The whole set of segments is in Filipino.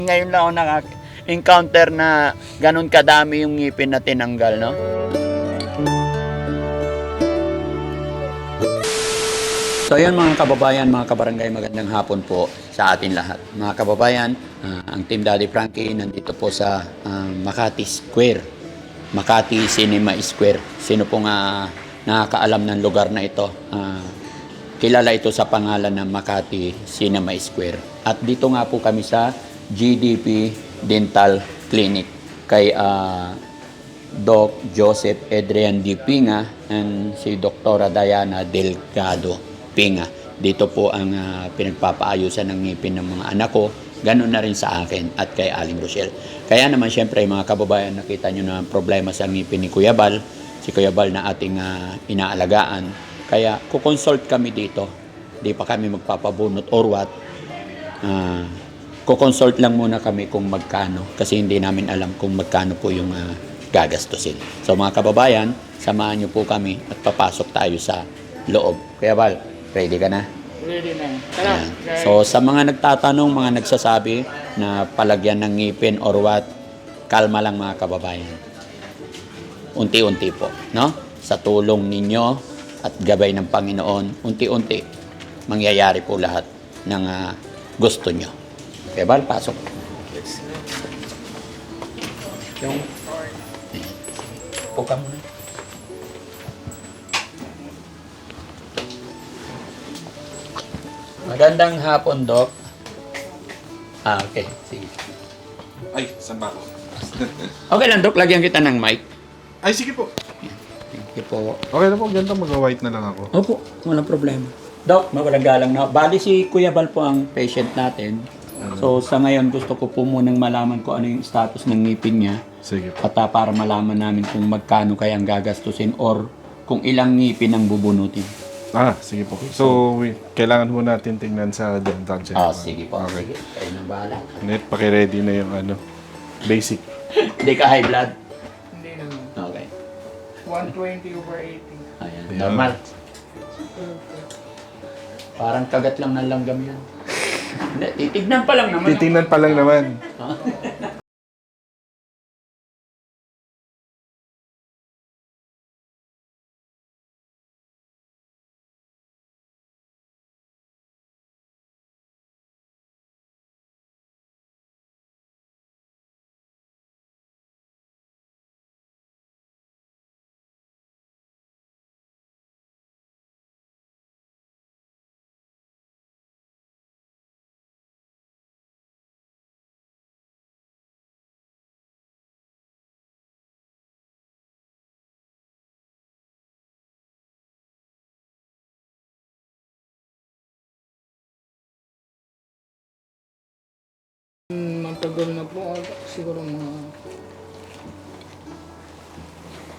Ngayon lang ako encounter na ganun kadami yung ngipin na tinanggal, no? So ayun mga kababayan, mga kabarangay, magandang hapon po sa atin lahat. Mga kababayan, ang Team Daddy Frankie nandito po sa Makati Square, Makati Cinema Square. Sino pong nakakaalam ng lugar na ito? Kilala ito sa pangalan ng Makati Cinema Square. At dito nga po kami sa GDP Dental Clinic kay Doc Joseph Adrian D. Pinga and si Dr. Diana Delgado Pinga. Dito po ang pinagpapaayusan ng ngipin ng mga anak ko. Ganun na rin sa akin at kay Aling Rochelle. Kaya naman siyempre mga kababayan, nakita nyo na problema sa ngipin ni Kuya Bal. Si Kuya Bal na ating inaalagaan. Kaya kukonsult kami dito. Di pa kami magpapabunot or what. Kukonsult lang muna kami kung magkano. Kasi hindi namin alam kung magkano po yung gagastusin. So mga kababayan, samahan nyo po kami at papasok tayo sa loob. Kuya Bal, ready ka na? Ready na. Tara. Yan. So sa mga nagtatanong, mga nagsasabi na palagyan ng ngipin or what, kalma lang mga kababayan. Unti-unti po, no? Sa tulong ninyo at gabay ng Panginoon, unti-unti mangyayari po lahat ng gusto nyo. Kuya Bal, pasok. Yung upo ka muna. Magandang hapon, Doc. Okay. Sige. Ay, saan ba ako? Okay lang, Doc. Lagyan kita ng mic. Ay, sige po. Thank you po. Okay na po, ganito mag-white na lang ako. Opo, walang problema. Doc, mawalang galang na. Bali si Kuya Bal po ang patient natin. So sa ngayon gusto ko po munang malaman ko ano yung status ng ngipin niya. Sige po. At para malaman namin kung magkano kaya ang gagastusin or kung ilang ngipin ang bubunutin. Sige po. So, kailangan mo natin tingnan sa dental check. Sige po. Okay. Sige, kayo nang bahala. Net, paki-ready na yung basic. Hindi ka high blood? Hindi naman. Okay. 120/80. Ayan. Yeah. Normal. Parang kagat lang ng langgam yan. Hindi, titignan pa lang naman. Titingnan pa lang naman. Matagal na po. Siguro mga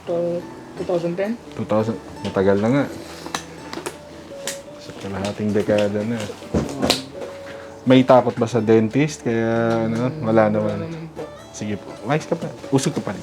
2010? 2,000. Matagal na nga. Sa kalahating dekada na. May takot ba sa dentist? Kaya wala naman. Naman po. Sige po. Mais ka pa. Usog ka pa rin.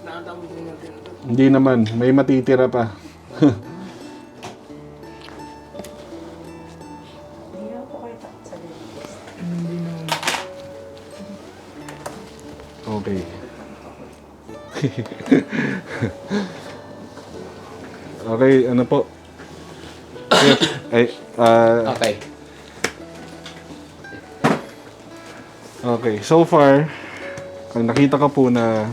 Natapos din natin ito. Hindi naman, may matitira pa. Hindi na po kayo takot sa dentist. Hindi naman. Okay. Okay, ano po? Ay, Okay. okay, so far, ang nakita ko po na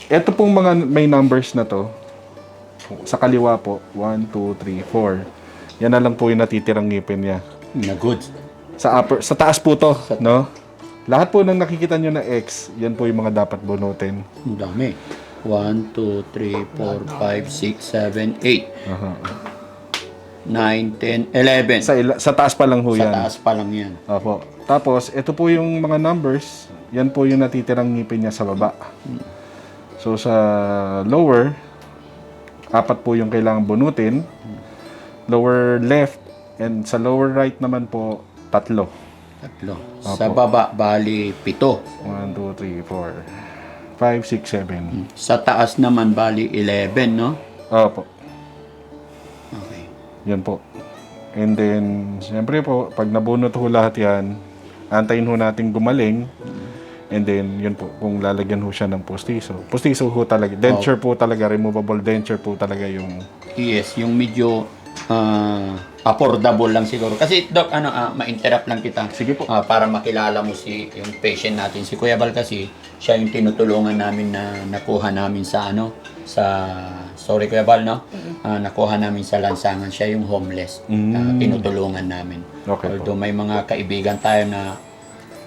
eto pong mga may numbers na to, sa kaliwa po, 1, 2, 3, 4. Yan na lang po yung natitirang ngipin niya. Na good. Sa taas po to, no? Lahat po ng nakikita nyo na X, yan po yung mga dapat bunutin. Ang dami. 1, 2, 3, 4, 5, 6, 7, 8, Aha. 9, 10, 11. Sa taas pa lang ho Sa yan. taas pa lang yan. Opo. Tapos, ito po yung mga numbers, yan po yung natitirang ngipin niya sa baba. So, sa lower, 4 po yung kailangan bunutin. Lower left, and sa lower right naman po, 3. Tatlo. Sa baba, bali 7. 1, 2, 3, 4, 5, 6, 7. Sa taas naman, bali 11, no? Opo. Okay. Yan po. And then, siyempre po, pag nabunot ho lahat yan, antayin ho natin gumaling. And then, yun po, kung lalagyan ho siya ng postiso. Postiso ho talaga. Denture po talaga, removable denture po talaga yung... Yes, yung medyo affordable lang siguro. Kasi, Doc, ma-interrupt lang kita. Sige po. Para makilala mo yung patient natin. Si Kuya Bal kasi, siya yung tinutulungan namin na nakuha namin sa sorry Kuya Bal, no? Nakuha namin sa lansangan. Siya yung homeless. Tinutulungan namin. Okay po. Although may mga kaibigan tayo na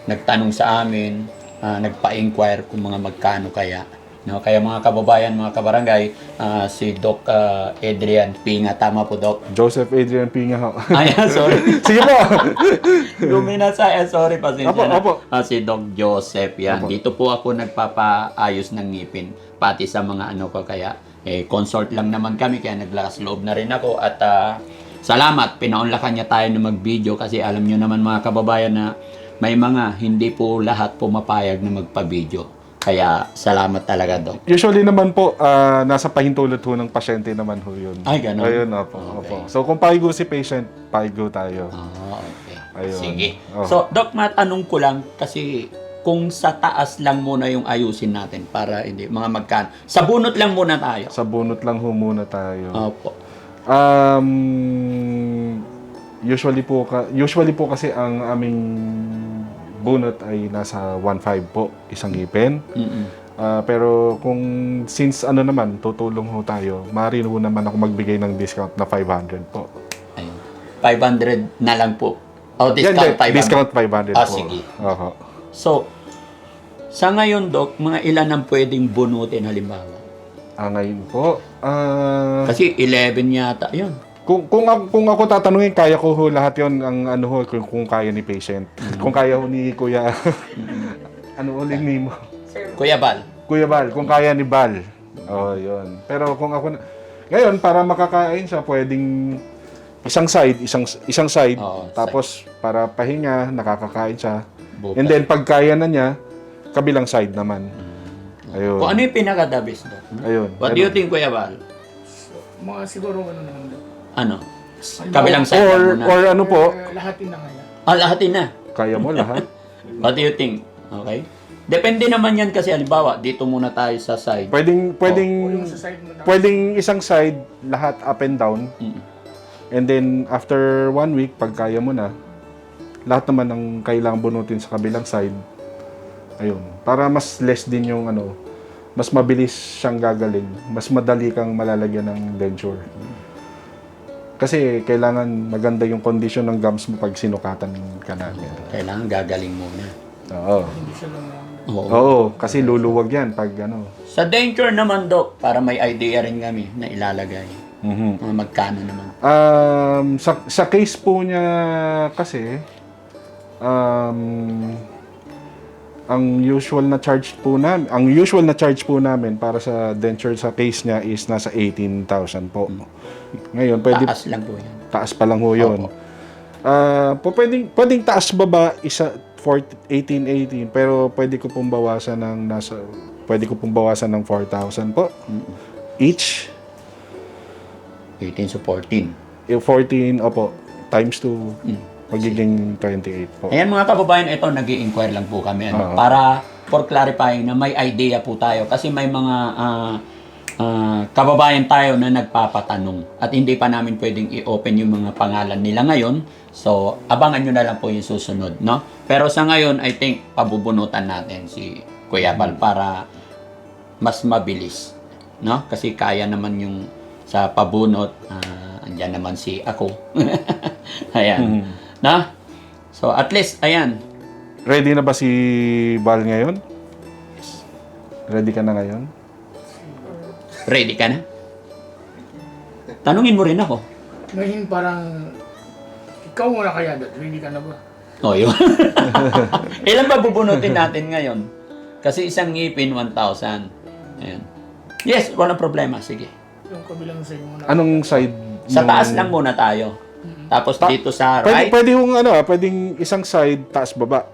nagtanong sa amin, nagpa-inquire kung mga magkano kaya. No, kaya mga kababayan, mga kabarangay, si Doc Adrian Pinga, tama po Doc? Joseph Adrian Pinga ho. Ayan, sorry. Sige po! Lumina sa sorry, pasensya Apo, na. apo. Si Doc Joseph, yan. Apo. Dito po ako nagpapaayos ng ngipin, pati sa mga ano ko, kaya consult lang naman kami, kaya naglakas loob na rin ako. At salamat, pinaunlakan niya tayo na mag-video kasi alam nyo naman mga kababayan na may mga hindi po lahat pumapayag na magpa-video. Kaya salamat talaga, Doc. Usually naman po, nasa pahintulot ho ng pasyente naman ho yun. Ay, ganun? Ayun, opo. Okay. Opo. So, kung paigo si patient, paigo tayo. Okay. Ayun. Sige. Oh. So, Doc, matanong ko lang kasi kung sa taas lang muna yung ayusin natin para hindi mga magkano. Sa bunot lang muna tayo. Sa bunot lang ho muna tayo. Opo. Usually po kasi ang aming bunot ay nasa 1.5 po isang ngipin. Pero kung since naman tutulong ho tayo, maaari ho naman ako magbigay ng discount na 500 po. Ayun. 500 na lang po. O, discount 500. Discount 500 po. Sige. Oho. So, sa ngayon, Doc, mga ilan ang pwedeng bunutin halimbawa? Ngayon po, Kasi 11 yata, yun. kung ako tatanungin, kaya ko ho lahat yon ang kung kaya ni patient. Kung kaya ho ni Kuya, uling name mo? Kuya Bal. Kuya Bal, kung kaya ni Bal. Oh, yun. Pero kung ako ngayon, para makakain siya, pwedeng isang side, Oo, tapos para pahinga, nakakakain siya. Bukas. And then, pag kaya na niya, kabilang side naman. Ayun. Kung ano yung pinaka-the best, Doc? Ayun. What do you think, Kuya Bal? Mga siguro ano naman. Ano? Kabilang side lang muna. Or ano po, Lahatin na kaya. Lahatin na. kaya mo lahat. What do you think? Okay? Depende naman yan kasi halimbawa, dito muna tayo sa side. Pwedeng Yung sa side mo na. pwedeng isang side lahat up and down. Mm. And then after 1 week pag kaya mo na, lahat naman ng kailangan bunutin sa kabilang side. Ayun, para mas less din yung mas mabilis siyang gagaling, mas madali kang malalagyan ng denture. Kasi kailangan maganda yung condition ng gums mo pag sinukatan ka na. Kailangan gagaling muna. Oo. Hindi siya lang. Oo. Oo, kasi luluwag yan pag Sa denture naman, Doc, para may idea rin kami na ilalagay. Mga magkano naman. Sa case po niya kasi, ang usual na charge po namin para sa denture sa case niya is nasa 18,000 po. Ngayon, pwede Taas lang po yan. taas pa lang ho 'yon. Pwedeng taas baba 18 pero pwede ko pong bawasan ng 4,000 po. Each. 18 to 14. Yung 14, opo, times 2, magiging 28 po. Ayan mga kababayan, ito nag-i-inquire lang po kami. Oo. Para for clarifying na may idea po tayo. Kasi may mga kababayan tayo na nagpapatanong. At hindi pa namin pwedeng i-open yung mga pangalan nila ngayon. So, abangan nyo na lang po yung susunod. No? Pero sa ngayon, I think, pabubunutan natin si Kuya Bal para mas mabilis. No? Kasi kaya naman yung sa pabunot. Andyan naman si ako. Ayan. Na? So, at least, ayan. Ready na ba si Val ngayon? Ready ka na ngayon? Ready ka na? Tanungin mo rin ako. Ngayon parang, ikaw muna kaya, Dad. Ready ka na ba? O, yun. Ilan ba bubunutin natin ngayon? Kasi isang ngipin, 1,000. Ayan. Yes, walang problema. Sige. Yung kabilang side muna. Anong side? Sa yung- taas lang muna tayo. Tapos dito sa Pwede, right. pwede yung pwedeng isang side, taas, baba.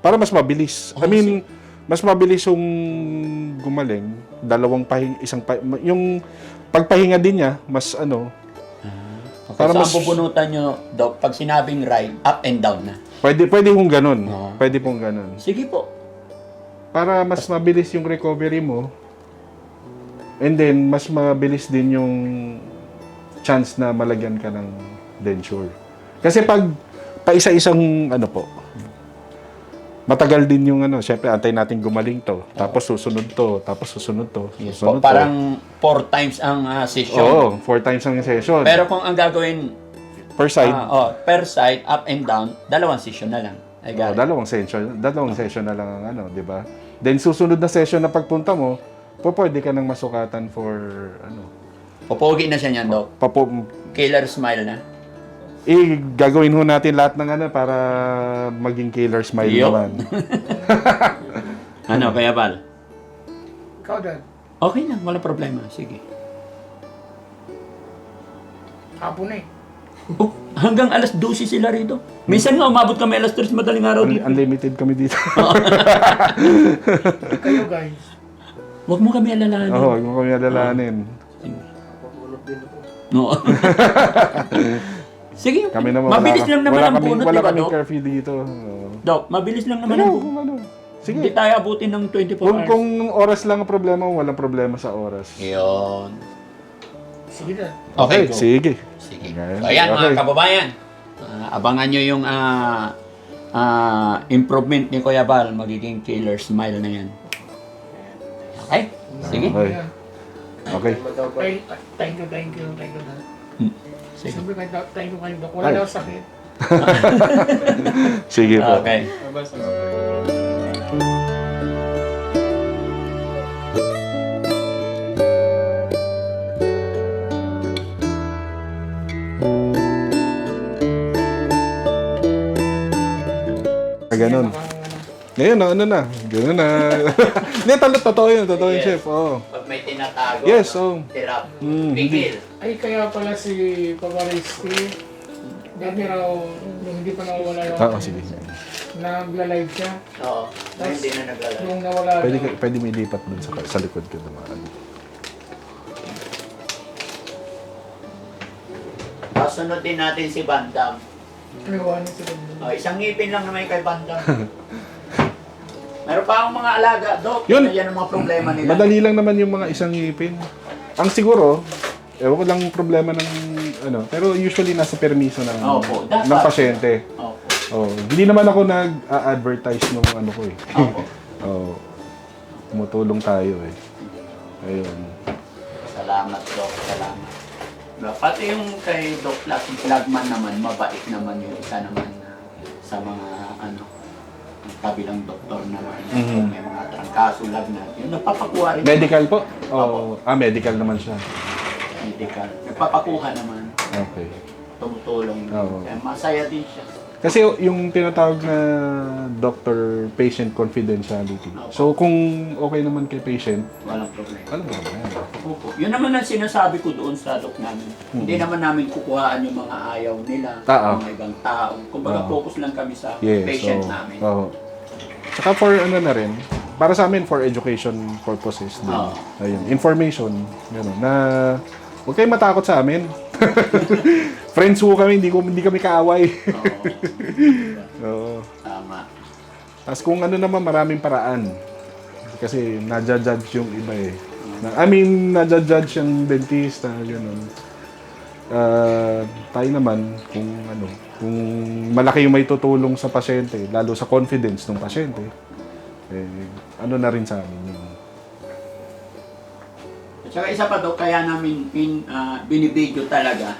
Para mas mabilis. I mean, mas mabilis yung gumaling. Yung pagpahinga din niya, mas Okay, para so mas- ang bubunutan nyo, Doc, pag sinabing right, up and down na. pwede pong ganun. Oo. Pwede pong ganun. Sige po. Para mas mabilis yung recovery mo. And then, mas mabilis din yung chance na malagyan ka ng denture. Kasi pag paisa-isang matagal din yung syempre antay natin gumaling to, tapos susunod to, tapos susunod to, Yes, susunod po. Parang 4 times ang session. Oo, 4 times ang session. Pero kung ang gagawin per side, per side, up and down, 2 session na lang. I got it. dalawang session na lang ang di ba? Then susunod na session na pagpunta mo, pwede ka nang masukatan for Pupogi na siya niyan, Doc. Killer smile na. gagawin ho natin lahat ng para maging killer smile Yo. naman. Ano, Kuya Bal? Ikaw, Dad. Okay lang, wala problema. Sige. Hapon na eh. Oh, hanggang alas 12 sila rito. Minsan nga umabot kami alas 3 madaling araw dito. Unlimited kami dito. Kayo, guys. Huwag mo kami alalahanin. Oo, huwag mo kami alalahanin. No. Sige, Kami naman, mabilis lang naman ang bunot, wala di ba, kaming Doc? curfew dito. Oo. Doc, mabilis lang naman ang bunot. Sige. Hindi tayo abutin ng 24 hours. Kung oras lang ang problema, walang problema sa oras. Yun. Sige, Dad. Okay, go. sige. Sige. Okay. So, ayan Okay. mga kababayan. Abangan nyo yung improvement ni Kuya Bal. Magiging killer smile na yan. Okay? Sige. Okay. Ayan. Okay. Thank you, Dad. Sige. Siyempre, thank you kayo, Doc. Wala Ay. na ako sakit. Sige po. Okay. Ganun. Ngayon, Ganun na. Hindi, totoo yun, Yes. chef. Oo. Pag may tinatago, Yes, oh. tirap, hindi. pigil. Ay, kaya pala si Pagaristi, dati raw, nung hindi pa nawawala yung Oo, sige. nagla-live siya. Oo, na hindi na naglalaro. Nung nawala Pwede may lipat dun sa likod ko dumaan. Kasunod din natin si Bandam. Iwanin sila dun. Oh, isang ngipin lang naman kay Bandam. Meron pa akong mga alaga, Doc. Yun. Yan ang mga problema nila. Madali lang naman yung mga isang ngipin. Ang siguro, ewan ko lang problema ng pero usually nasa permiso Opo, dapat. ng pasyente. Opo. Oh, hindi naman ako nag-advertise nung ko eh. Opo. Oh. Tumutulong tayo eh. Ayun. Salamat, Doc. Salamat. Pati yung kay Doc Flagman naman, mabait naman yung isa naman sa mga kabilang doktor naman. Mhm. May mga trangkaso, lagnat. Yung nagpapakuha rin. Medical po? Oh, medical naman siya. Medical. Nagpapakuha naman. Okay. Tumutulong. Oo. Kaya masaya din siya. Kasi yung tinatawag na doctor-patient confidentiality. So, kung okay naman kay patient, Walang problema. alam mo yan. Opo. Yun naman ang sinasabi ko doon sa doc namin. Hindi naman namin kukuhaan yung mga ayaw nila, mga ibang tao. Kumbaga focus lang kami sa patient namin. Saka for ano na rin, para sa amin for education purposes din. Ayun, information, gano'n, na huwag kayong matakot sa amin. Friends ko kami, hindi kami kaaway. Oo. Tama. Tapos kung ano naman, maraming paraan. Kasi nadja-judge yung iba eh. Nadja-judge yung dentista, gano'n. Tayo naman, kung malaki yung may tutulong sa pasyente, lalo sa confidence ng pasyente, ano na rin sa amin yun. At saka isa pa daw, kaya namin binibideo talaga,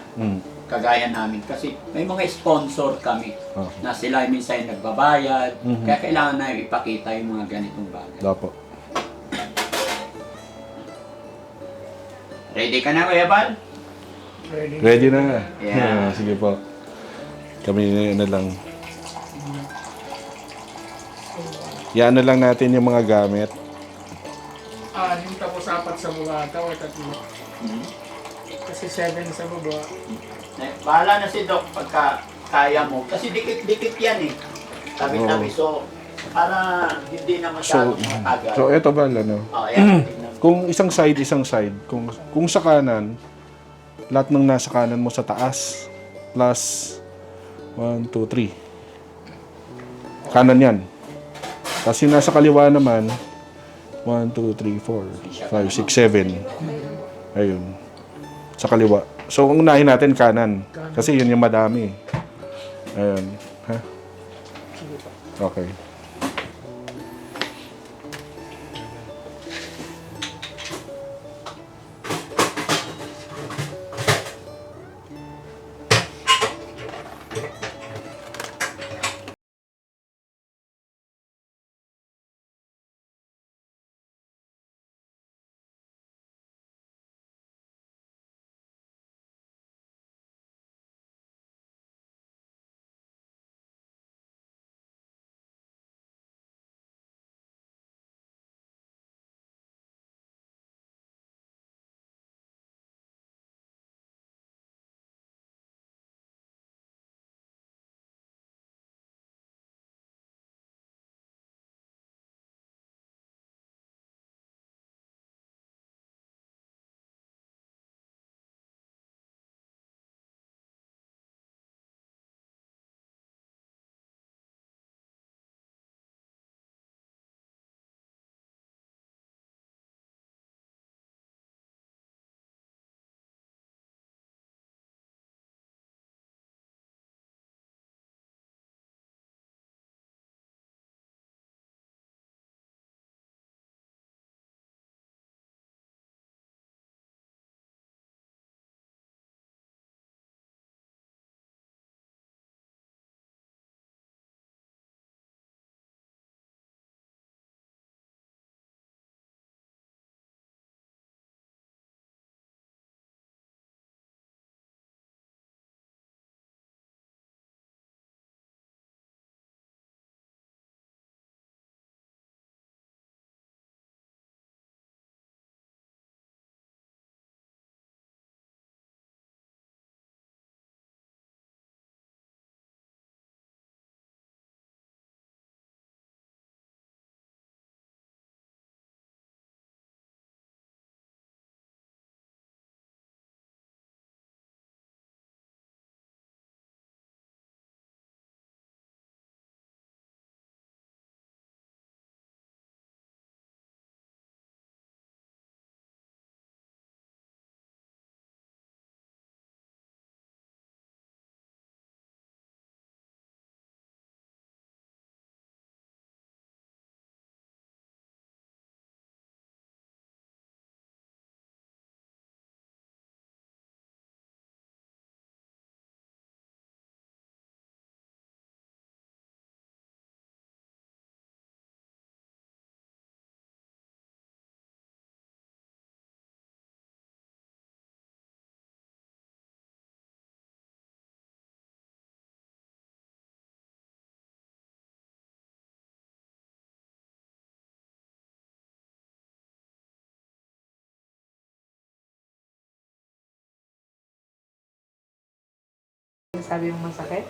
kagaya namin. Kasi may mga sponsor kami na sila minsan nagbabayad. Kaya kailangan na ipakita yung mga ganitong bagay. Dapo. Ready ka na, Kuya Bal? Ready na. Yeah. Sige po. Kami na lang. Yan na lang natin yung mga gamit. 6 tapos 4 sa baba, ikaw ay 3. Kasi 7 sa baba. Bahala na si Doc pagka kaya mo. Kasi dikit-dikit yan eh. Tabi-tabi. So, para hindi na masyadong matagal. So, eto ba, ano? Ayan. Tingnan mo. Kung isang side. Kung sa kanan, lahat ng nasa kanan mo sa taas, plus 1, 2, 3. Kanan yan. Tapos yung nasa kaliwa naman, 1, 2, 3, 4, 5, 6, 7. Ayun. Sa kaliwa. So, kung unahin natin kanan. Kasi yun yung madami. Ayun. Ha? Okay. Sabi mo masakit?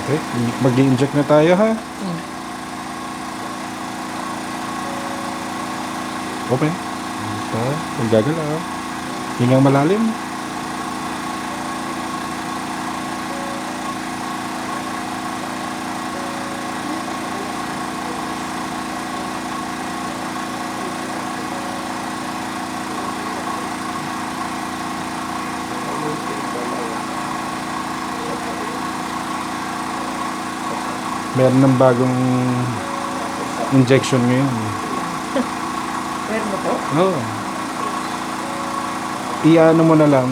Okay, mag-i-inject na tayo ha. Open. Huwag gagalaw. Hingang malalim. Meron ng bagong injection ngayon. Meron mo to? Oo. Iano mo na lang.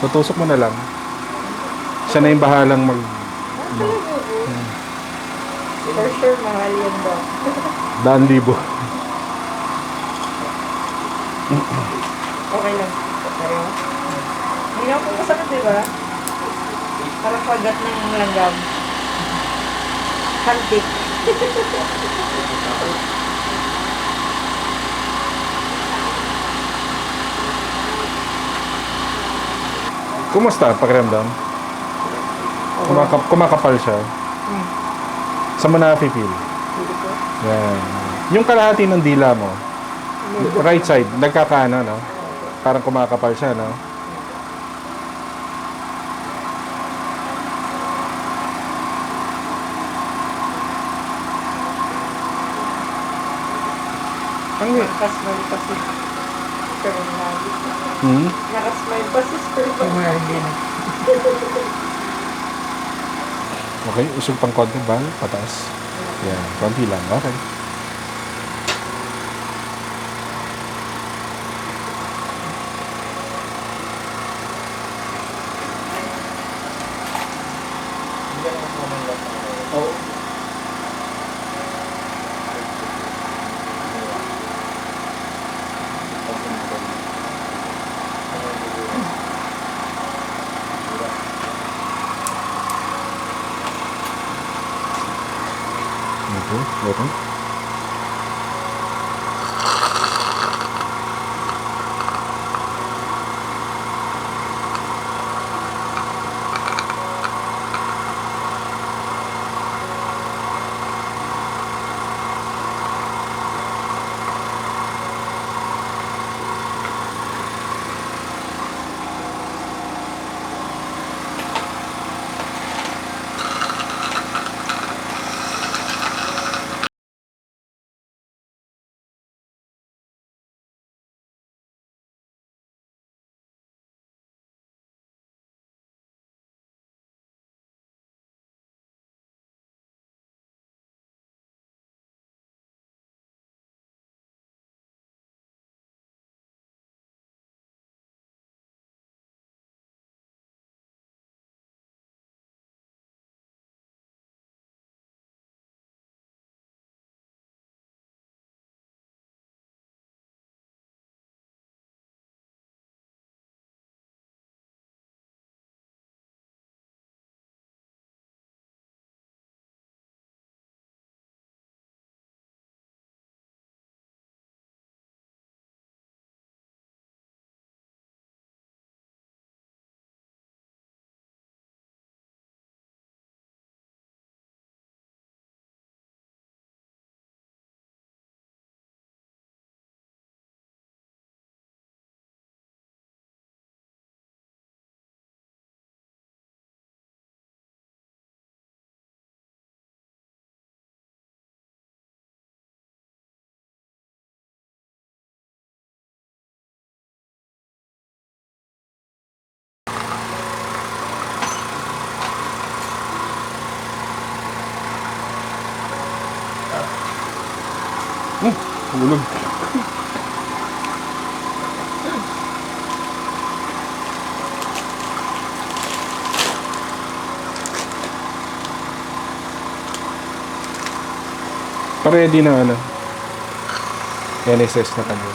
Tutusok mo na lang. Siya na yung bahalang mag... For sure, mahal yan daw. 10,000. Okay lang. Pareho. Hindi na ako masakit, di ba? Parang pagat ng langgam. Hantik. Kumusta pakiramdam? Kumakapal siya. Saan mo na-feel? Hindi ko. Yan. Yung kalahati ng dila mo, right side, nagkakaano, no? Parang kumakapal siya, no? Ang Nakasmile pa si Sir Mali. Nakasmile pa si Sir Mali. Okay, usog pang konti ba? Pataas. Yan, konti lang. Okay. Okay. Hulog. Pa-ready na ano. NSS na kanya.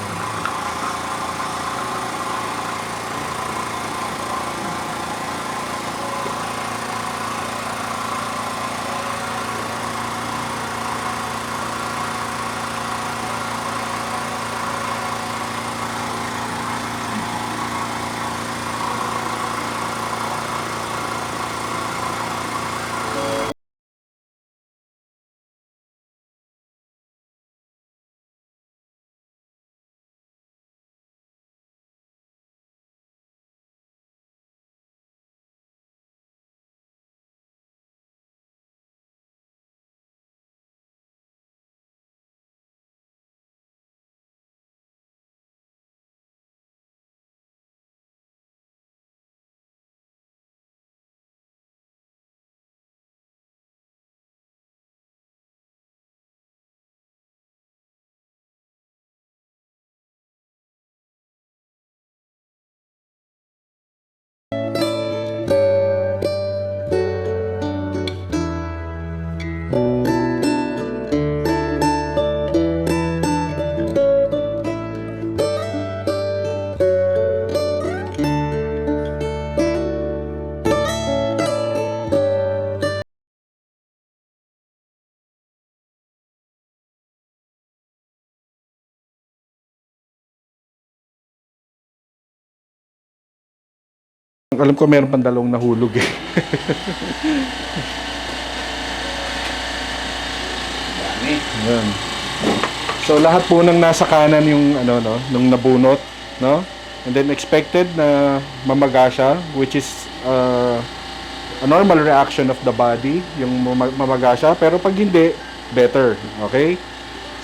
Alam ko meron pang dalawang nahulog eh. Dami. Yan. So lahat po ng nasa kanan yung ano no, nung nabunot, no? And then expected na mamaga siya, which is a normal reaction of the body, yung mamaga siya, pero pag hindi, better, okay?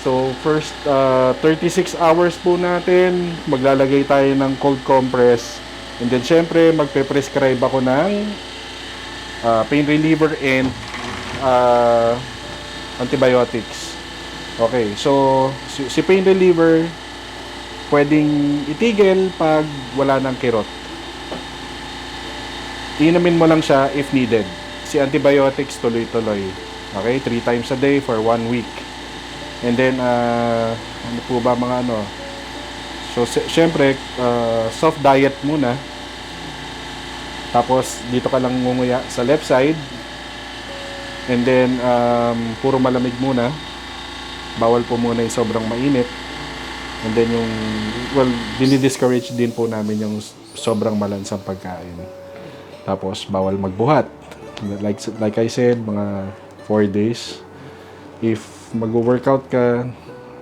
So first 36 hours po natin, maglalagay tayo ng cold compress. And then syempre magpe-prescribe ako ng pain reliever and antibiotics. Okay, so si pain reliever pwedeng itigil pag wala ng kirot. Inumin mo lang siya if needed. Si antibiotics tuloy-tuloy. Okay, 3 times a day for 1 week. And then ano po ba mga ano? So syempre soft diet muna. Tapos dito ka lang ngunguya sa left side. And then puro malamig muna. Bawal po muna yung sobrang mainit. And then yung dinidiscourage din po namin yung sobrang malansang pagkain. Tapos bawal magbuhat. Like I said, mga 4 days. If mag-workout ka,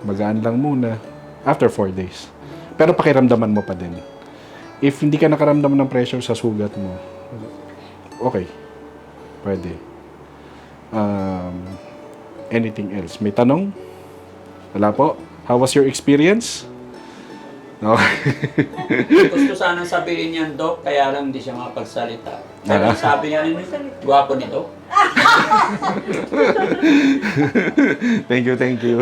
magaan lang muna after 4 days. Pero pakiramdaman mo pa din. If hindi ka nakaramdam ng pressure sa sugat mo, okay. Pwede. Anything else? May tanong? Wala po? How was your experience? No? Gusto sanang sabihin yan, Doc, kaya lang hindi siya makapagsalita. Kaya sabi niya, gwapo nito. Thank you.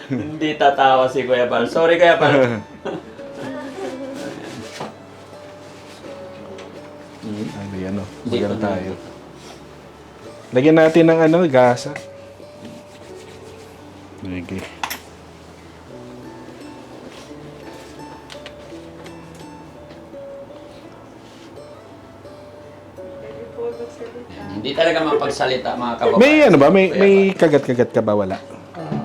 Hindi tatawa si Kuya Pal. Sorry, Kuya Pal. Ano, magano tayo. Lagyan natin ng ano, gasa. Okay. Hindi talaga mapagsalita mga kababayan. May ano ba? May kagat-kagat ka ba? Wala?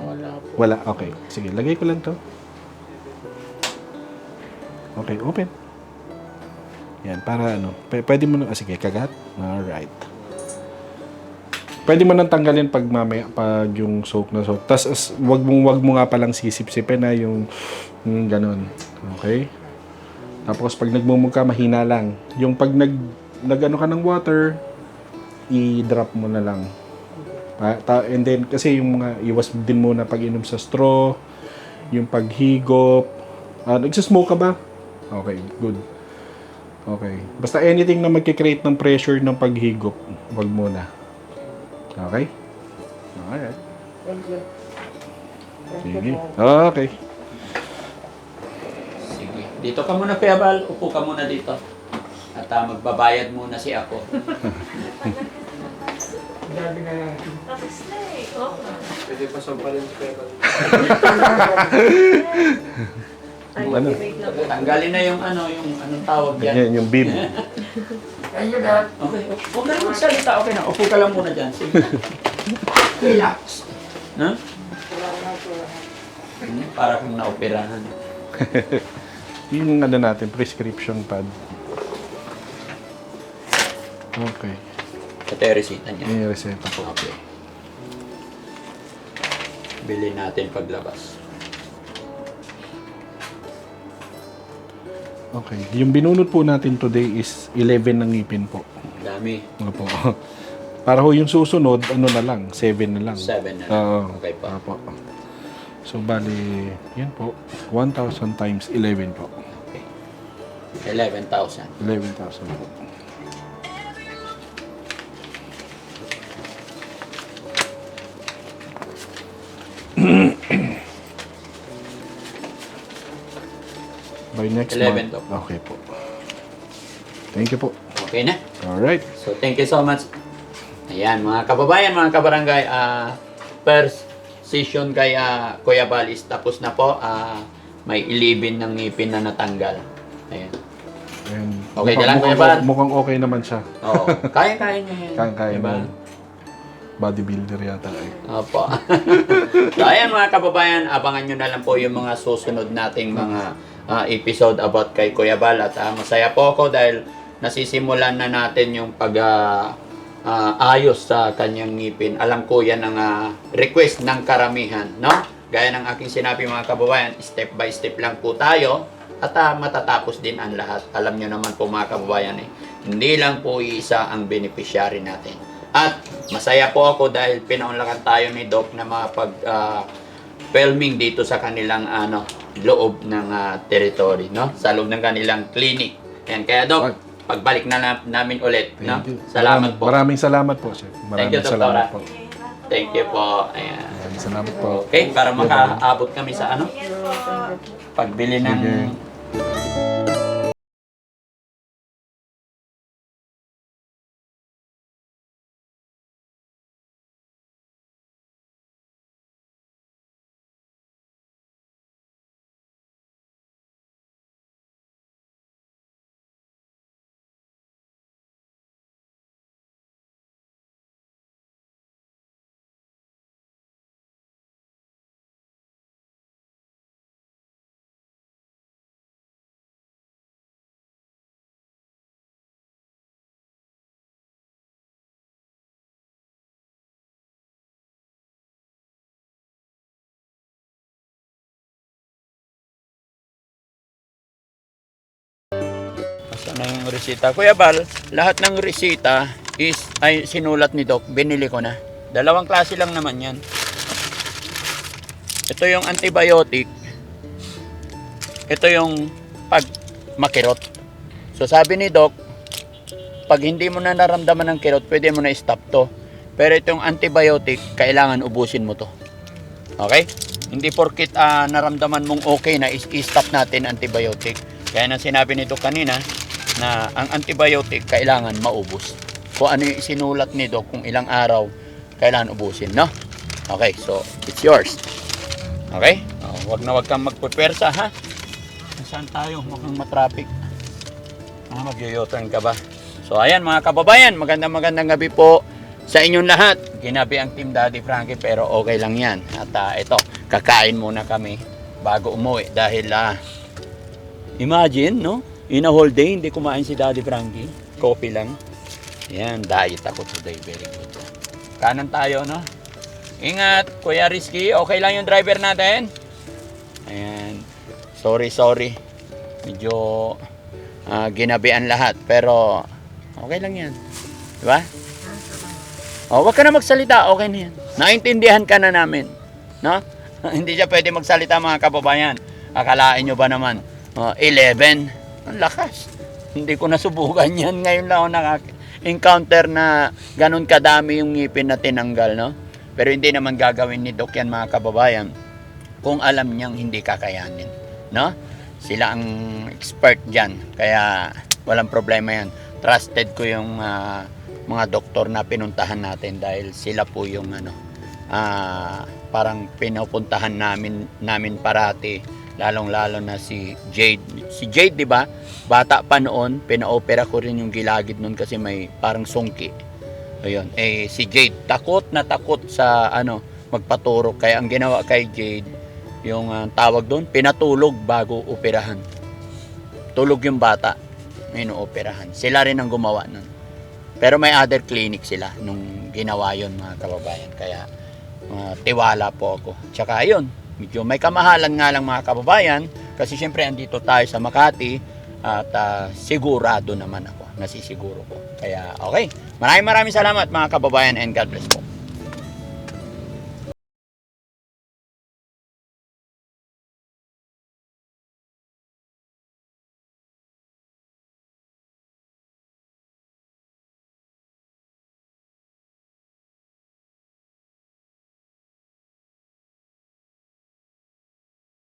Wala po. Wala. Okay. Sige, lagay ko lang to. Okay, open. Yan, para ano. Pwede mo na, sige, kagat. Alright. Pwede mo nang tanggalin pag mamaya, pag yung soak na soak. Tapos, wag mo nga palang sisip-sipin na yung ganun. Okay? Tapos, pag nagmumug ka, mahina lang. Yung pag nag-ano ka ng water, i-drop mo na lang. And then, kasi yung mga iwas din muna pag-inom sa straw, yung paghigop. Nagsasmoke ka ba? Okay, good. Okay. Basta anything na magkikreate ng pressure ng paghigop, wag muna. Okay? Alright. Thank you. Thank you Sige. po. Okay. Sige. Dito ka muna, Kuya Bal. Upo ka muna dito. At magbabayad muna si ako. Dami na yan. Tapos na eh. Oh. Pwede pa sampalin sa pera. Ay, Ano? wait lang po. Tanggalin na yung ano, yung anong tawag yan. Yan, yung bib. Thank you, Dad. Okay, huwag ka na magsalita. Okay na, upo ka lang muna dyan. Sige. Relax. Ha? Para kung naoperahan. Yung ano natin, prescription pad. Okay. Ito yung resita niya. Yan yung reseta po. Okay. Bilhin natin paglabas. Okay. Yung binunot po natin today is 11 ng ngipin po. Dami. Ano po? Para ho yung susunod, ano na lang, 7 na lang. 7 na lang. Oo. Okay pa. Opo. So, bali, yan po. 1,000 times 11 po. Okay. 11,000. 11,000 po. By next 11 month. to. Okay po. Thank you po. Okay na? Alright. So, thank you so much. Ayan, mga kababayan, mga kabarangay, first session kay Kuya Balis tapos na po. May 11 ng ngipin na natanggal. Ayan. And Okay ka lang, Kuya Bal? mukhang okay naman siya. Oo, kaya-kaya niya yan. Kaya Diba? naman. Bodybuilder yata eh. Opo. So, ayan mga kababayan, abangan nyo na lang po yung mga susunod nating mga episode about kay Kuya Bal. At masaya po ako dahil nasisimulan na natin yung ayos sa kanyang ngipin. Alam ko yan ang request ng karamihan, no? Gaya ng aking sinabi mga kababayan, step by step lang po tayo at matatapos din ang lahat. Alam nyo naman po mga kababayan, hindi lang po isa ang beneficiary natin. At masaya po ako dahil pinaunlakan tayo ni Doc na filming dito sa kanilang loob ng territory, no? Sa loob ng kanilang clinic. Ayan, kaya Doc, pagbalik na namin ulit, no? Thank you. Salamat po. Maraming salamat po, sir. Thank you, Maraming salamat Doktora. po. Thank you po. Ayan. Maraming salamat po. Okay, para makaabot kami sa pagbili ng Sige. Saan na yung resita? Kuya Bal, lahat ng resita ay sinulat ni Doc. Binili ko na. Dalawang klase lang naman yan. Ito yung antibiotic. Ito yung pag makirot. So sabi ni Doc, pag hindi mo na naramdaman ng kirot, pwede mo na stop to. Pero itong antibiotic, kailangan ubusin mo to. Okay? Hindi porkit naramdaman mong okay na i-stop natin antibiotic. Kaya nang sinabi nito kanina na ang antibiotic kailangan maubos. Kung ano yung isinulat ni Doc, kung ilang araw kailangan ubusin, no? Okay, so it's yours. Okay? Wag kang magpupersa, ha? Saan tayo? Mukhang matraffic. Mag-u-turn ka ba? So ayan mga kababayan, magandang gabi po sa inyong lahat. Ginabi ang Team Daddy Frankie pero okay lang yan. At ito, kakain muna kami bago umuwi dahil imagine, no? In a whole day, hindi kumain si Daddy Frankie. Coffee lang. Ayan, diet ako today. Very good. Kanan tayo, no? Ingat, Kuya Rizky. Okay lang yung driver natin? Ayan. Sorry. Medyo ginabian lahat. Pero, okay lang yan. Diba? Wag ka na magsalita. Okay na yan. Naintindihan ka na namin. No? Hindi siya pwede magsalita mga kababayan. Akalain nyo ba naman? 11. Ang lakas. Hindi ko nasubukan yan. Ngayon lang ako encounter na ganun kadami yung ngipin na tinanggal, no? Pero hindi naman gagawin ni Doc yan, mga kababayan, kung alam niyang hindi kakayanin, no? Sila ang expert dyan, kaya walang problema yan. Trusted ko yung mga doktor na pinuntahan natin dahil sila po yung parang pinupuntahan namin parati, lalong-lalo na si Jade. Si Jade, di ba? Bata pa noon, pina-opera ko rin yung gilagid noon kasi may parang sungki. Ayun, si Jade takot na takot sa magpaturok, kaya ang ginawa kay Jade, yung tawag doon, pinatulog bago operahan. Tulog yung bata, operahan. Sila rin ang gumawa nun. Pero may other clinic sila nung ginawa yon, mga kababayan. Kaya tiwala po ako. Tsaka ayun, medyo may kamahalan nga lang, mga kababayan, kasi syempre andito tayo sa Makati at sigurado naman ako, nasisiguro ko. Kaya okay, maraming salamat, mga kababayan, and God bless po.